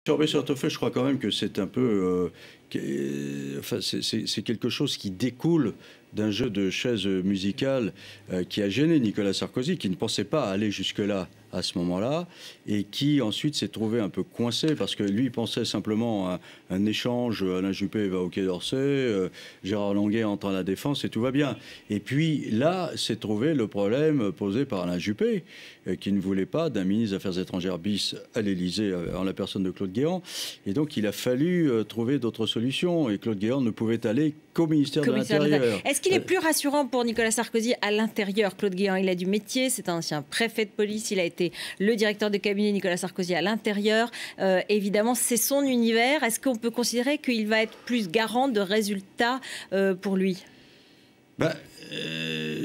Sur Brice-Hortefeux, je crois quand même que c'est un peu... enfin, c'est quelque chose qui découle d'un jeu de chaises musicales qui a gêné Nicolas Sarkozy, qui ne pensait pas aller jusque-là à ce moment-là, et qui ensuite s'est trouvé un peu coincé, parce que lui pensait simplement à un échange, Alain Juppé va au Quai d'Orsay, Gérard Longuet entre à la Défense, et tout va bien. Et puis là, s'est trouvé le problème posé par Alain Juppé, qui ne voulait pas d'un ministre des Affaires étrangères bis à l'Élysée, en la personne de Claude Guéant, et donc il a fallu trouver d'autres solutions, et Claude Guéant ne pouvait aller qu'au ministère de l'Intérieur. Est-ce qu'il est plus rassurant pour Nicolas Sarkozy à l'intérieur? Claude Guéant, il a du métier, c'est un ancien préfet de police, il a été le directeur de cabinet Nicolas Sarkozy à l'intérieur. Évidemment, c'est son univers. Est-ce qu'on peut considérer qu'il va être plus garant de résultats pour lui?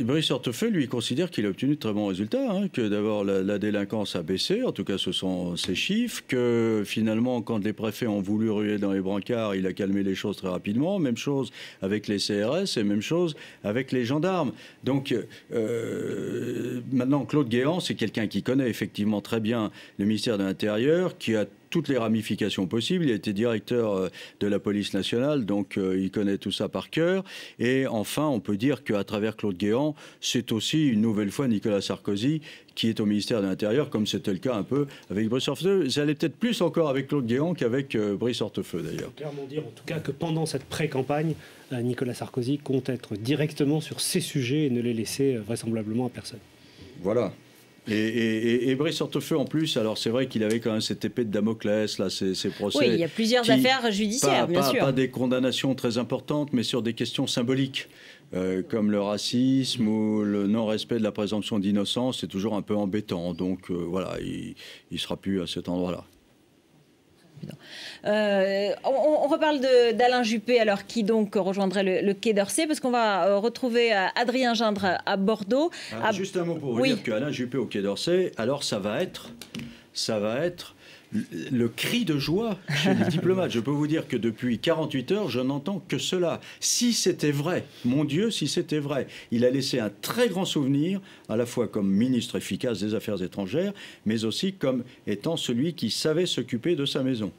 Brice Hortefeux, lui, considère qu'il a obtenu de très bons résultats, hein, que d'abord la délinquance a baissé, en tout cas ce sont ses chiffres, que finalement quand les préfets ont voulu ruer dans les brancards, il a calmé les choses très rapidement, même chose avec les CRS et même chose avec les gendarmes. Donc maintenant Claude Guéant, c'est quelqu'un qui connaît effectivement très bien le ministère de l'Intérieur, qui a toutes les ramifications possibles. Il a été directeur de la police nationale, donc il connaît tout ça par cœur. Et enfin, on peut dire qu'à travers Claude Guéant, c'est aussi une nouvelle fois Nicolas Sarkozy qui est au ministère de l'Intérieur, comme c'était le cas un peu avec Brice Hortefeux. Ça allait peut-être plus encore avec Claude Guéant qu'avec Brice Hortefeux, d'ailleurs. On peut clairement dire, en tout cas, que pendant cette pré-campagne, Nicolas Sarkozy compte être directement sur ces sujets et ne les laisser vraisemblablement à personne. Voilà. Et Brice Hortefeux, en plus, alors c'est vrai qu'il avait quand même cette épée de Damoclès, là, ces procès. Oui, il y a plusieurs affaires judiciaires, bien sûr. Pas des condamnations très importantes, mais sur des questions symboliques, comme le racisme ou le non-respect de la présomption d'innocence, c'est toujours un peu embêtant. Donc voilà, il ne sera plus à cet endroit-là. On reparle d'Alain Juppé, alors qui donc rejoindrait le Quai d'Orsay, parce qu'on va retrouver Adrien Gindre à Bordeaux. Juste un mot pour vous dire qu'Alain Juppé au Quai d'Orsay, alors ça va être le cri de joie chez les diplomates. Je peux vous dire que depuis 48 heures, je n'entends que cela. Si c'était vrai, mon Dieu, si c'était vrai, il a laissé un très grand souvenir, à la fois comme ministre efficace des Affaires étrangères, mais aussi comme étant celui qui savait s'occuper de sa maison.